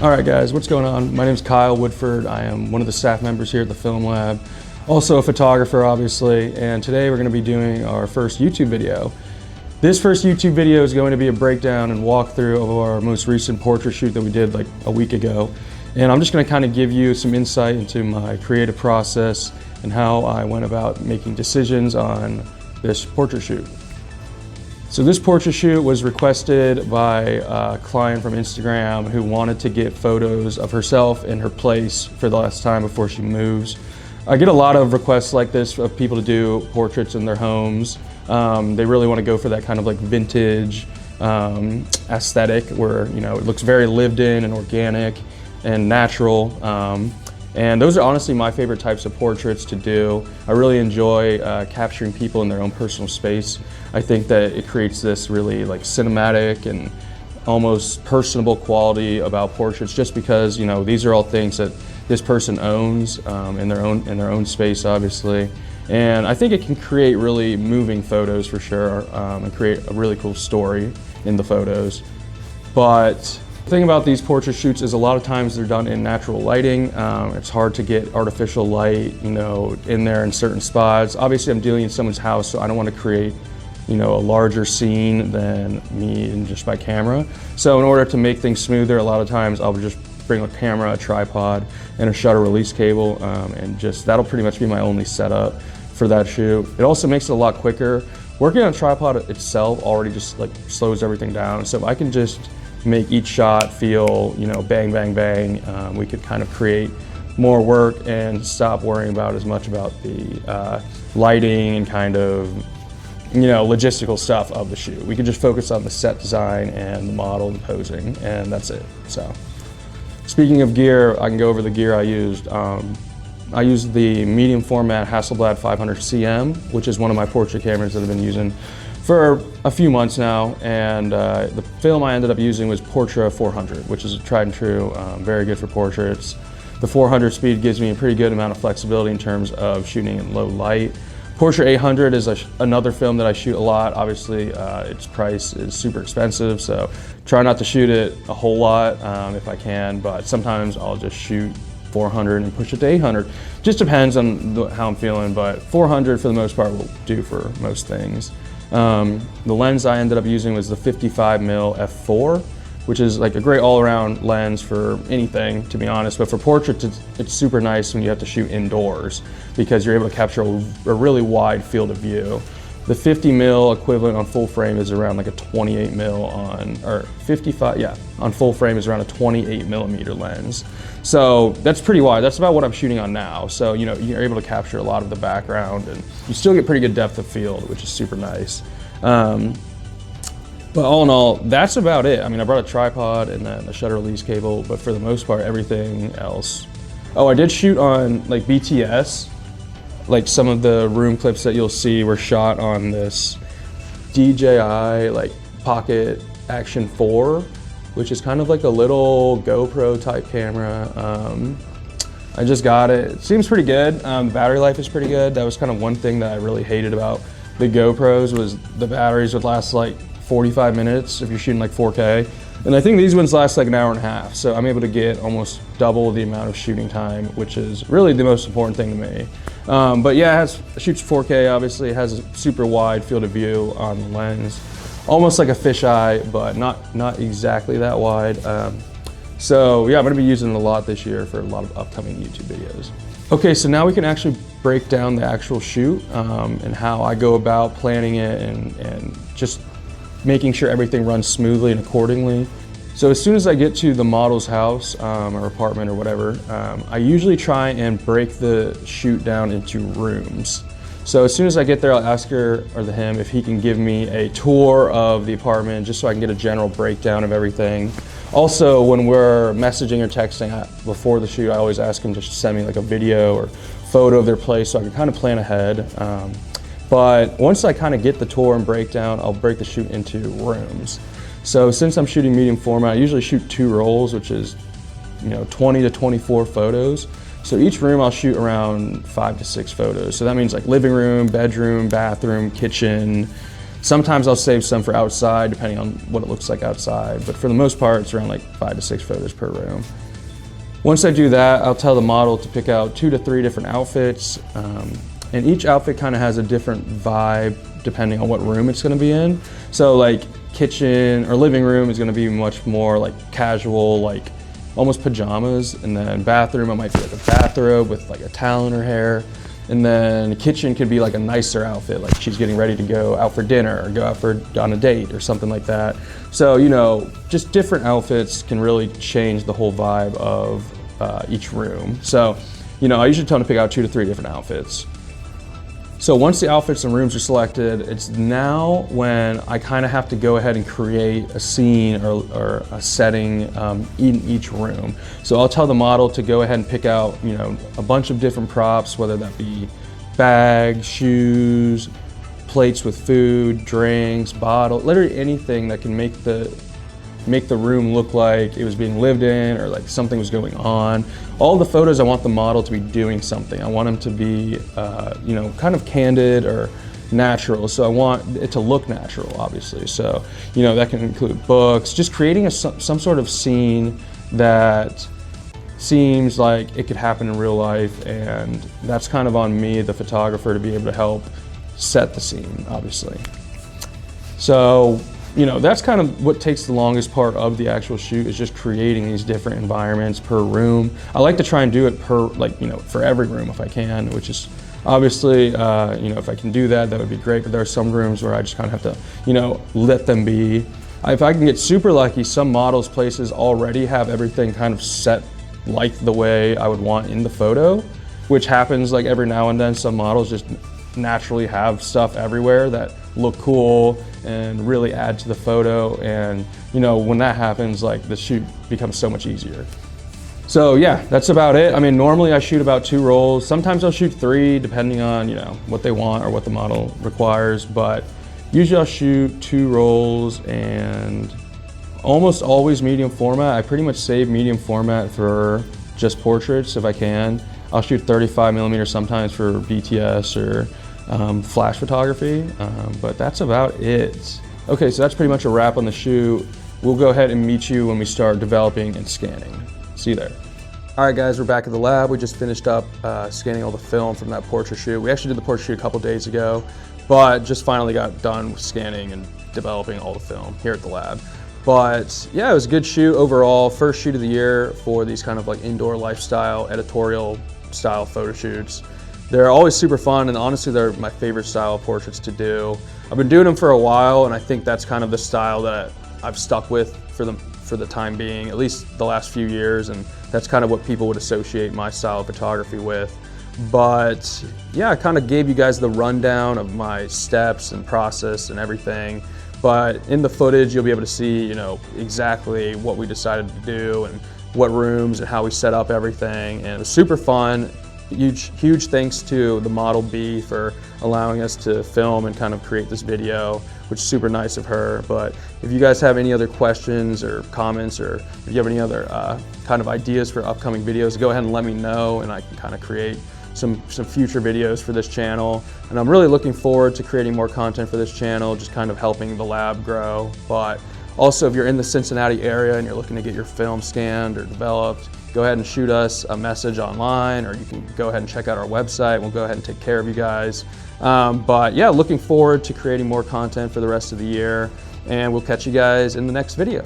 All right guys, what's going on? My name is Kyle Woodford. I am one of the staff members here at the Film Lab. Also a photographer, obviously, and today we're going to be doing our first YouTube video. This first YouTube video is going to be a breakdown and walkthrough of our most recent portrait shoot that we did like a week ago. And I'm just going to kind of give you some insight into my creative process and how I went about making decisions on this portrait shoot. So this portrait shoot was requested by a client from Instagram who wanted to get photos of herself in her place for the last time before she moves. I get a lot of requests like this of people to do portraits in their homes. They really want to go for that kind of like vintage aesthetic where, you know, it looks very lived in and organic and natural. And those are honestly my favorite types of portraits to do. I really enjoy capturing people in their own personal space. I think that it creates this really like cinematic and almost personable quality about portraits just because, you know, these are all things that this person owns in their own space, obviously. And I think it can create really moving photos for sure and create a really cool story in the photos. But the thing about these portrait shoots is a lot of times they're done in natural lighting. It's hard to get artificial light, you know, in there in certain spots. Obviously, I'm dealing in someone's house, so I don't want to create, you know, a larger scene than me and just my camera. So in order to make things smoother, a lot of times I'll just bring a camera, a tripod, and a shutter release cable, and just that'll pretty much be my only setup for that shoot. It also makes it a lot quicker. Working on a tripod itself already just like slows everything down. So if I can just make each shot feel, you know, bang, bang, bang, we could kind of create more work and stop worrying about as much about the lighting and kind of, you know, logistical stuff of the shoot. We could just focus on the set design and the model and posing, and that's it. So, speaking of gear, I can go over the gear I used. I used the medium format Hasselblad 500cm, which is one of my portrait cameras that I've been using for a few months now, and the film I ended up using was Portra 400, which is a tried and true, very good for portraits. The 400 speed gives me a pretty good amount of flexibility in terms of shooting in low light. Portra 800 is another film that I shoot a lot. Obviously, its price is super expensive, so try not to shoot it a whole lot if I can, but sometimes I'll just shoot 400 and push it to 800. Just depends on how I'm feeling, but 400 for the most part will do for most things. The lens I ended up using was the 55mm f4, which is like a great all-around lens for anything, to be honest, but for portraits it's super nice when you have to shoot indoors because you're able to capture a really wide field of view. The 50mm equivalent on full frame is around like a 28mm on full frame is around a 28mm lens. So that's pretty wide. That's about what I'm shooting on now. So, you know, you're able to capture a lot of the background and you still get pretty good depth of field, which is super nice. But all in all, that's about it. I mean, I brought a tripod and then a shutter release cable, but for the most part, everything else. Oh, I did shoot on like BTS. Like some of the room clips that you'll see were shot on this DJI like Pocket Action 4, which is kind of like a little GoPro type camera. I just got it. It seems pretty good. The battery life is pretty good. That was kind of one thing that I really hated about the GoPros was the batteries would last like 45 minutes if you're shooting like 4K. And I think these ones last like an hour and a half. So I'm able to get almost double the amount of shooting time, which is really the most important thing to me. But yeah, it shoots 4K, obviously. It has a super wide field of view on the lens. Almost like a fisheye, but not exactly that wide. So yeah, I'm gonna be using it a lot this year for a lot of upcoming YouTube videos. Okay, so now we can actually break down the actual shoot and how I go about planning it and just making sure everything runs smoothly and accordingly. So as soon as I get to the model's house or apartment or whatever, I usually try and break the shoot down into rooms. So as soon as I get there, I'll ask her or him if he can give me a tour of the apartment just so I can get a general breakdown of everything. Also, when we're messaging or texting before the shoot, I always ask him to send me like a video or photo of their place so I can kind of plan ahead. But once I kind of get the tour and breakdown, I'll break the shoot into rooms. So since I'm shooting medium format, I usually shoot 2 rolls, which is, you know, 20 to 24 photos. So each room I'll shoot around 5 to 6 photos. So that means like living room, bedroom, bathroom, kitchen, Sometimes I'll save some for outside, depending on what it looks like outside, but for the most part, it's around like 5 to 6 photos per room. Once I do that, I'll tell the model to pick out 2 to 3 different outfits, and each outfit kind of has a different vibe depending on what room it's going to be in. So like kitchen or living room is going to be much more like casual, like almost pajamas, and then bathroom, it might be like a bathrobe with like a towel in her hair. And then kitchen could be like a nicer outfit, like she's getting ready to go out for dinner or go out on a date or something like that. So, you know, just different outfits can really change the whole vibe of each room. So, you know, I usually tell them to pick out 2 to 3 different outfits. So once the outfits and rooms are selected, it's now when I kind of have to go ahead and create a scene or a setting in each room. So I'll tell the model to go ahead and pick out, you know, a bunch of different props, whether that be bags, shoes, plates with food, drinks, bottle, literally anything that can make the room look like it was being lived in or like something was going on. All the photos, I want the model to be doing something. I want them to be, you know, kind of candid or natural. So I want it to look natural, obviously. So, you know, that can include books, just creating some sort of scene that seems like it could happen in real life. And that's kind of on me, the photographer, to be able to help set the scene, obviously. So, you know, that's kind of what takes the longest part of the actual shoot, is just creating these different environments per room. I like to try and do it per, like, you know, for every room if I can, which is obviously, you know, if I can do that, that would be great. But there are some rooms where I just kind of have to, you know, let them be. If I can get super lucky, some models' places already have everything kind of set like the way I would want in the photo, which happens like every now and then. Some models just naturally have stuff everywhere that look cool and really add to the photo, and you know, when that happens, like, the shoot becomes so much easier. So yeah, that's about it. I mean, normally I shoot about 2 rolls. Sometimes I'll shoot 3 depending on, you know, what they want or what the model requires, but usually I'll shoot 2 rolls, and almost always medium format. I pretty much save medium format for just portraits if I can. I'll shoot 35mm sometimes for BTS or flash photography, but that's about it. Okay, so that's pretty much a wrap on the shoot. We'll go ahead and meet you when we start developing and scanning. See you there. All right, guys, we're back at the lab. We just finished up scanning all the film from that portrait shoot. We actually did the portrait shoot a couple days ago, but just finally got done with scanning and developing all the film here at the lab. But yeah, it was a good shoot overall. First shoot of the year for these kind of like indoor lifestyle, editorial style photo shoots. They're always super fun, and honestly, they're my favorite style of portraits to do. I've been doing them for a while, and I think that's kind of the style that I've stuck with for the time being, at least the last few years, and that's kind of what people would associate my style of photography with. But yeah, I kind of gave you guys the rundown of my steps and process and everything. But in the footage, you'll be able to see, you know, exactly what we decided to do and what rooms and how we set up everything, and it was super fun. Huge thanks to the model B for allowing us to film and kind of create this video, which is super nice of her. But if you guys have any other questions or comments, or if you have any other kind of ideas for upcoming videos, go ahead and let me know, and I can kind of create some future videos for this channel. And I'm really looking forward to creating more content for this channel, just kind of helping the lab grow. But also, if you're in the Cincinnati area and you're looking to get your film scanned or developed, go ahead and shoot us a message online, or you can go ahead and check out our website. We'll go ahead and take care of you guys. But yeah, looking forward to creating more content for the rest of the year, and we'll catch you guys in the next video.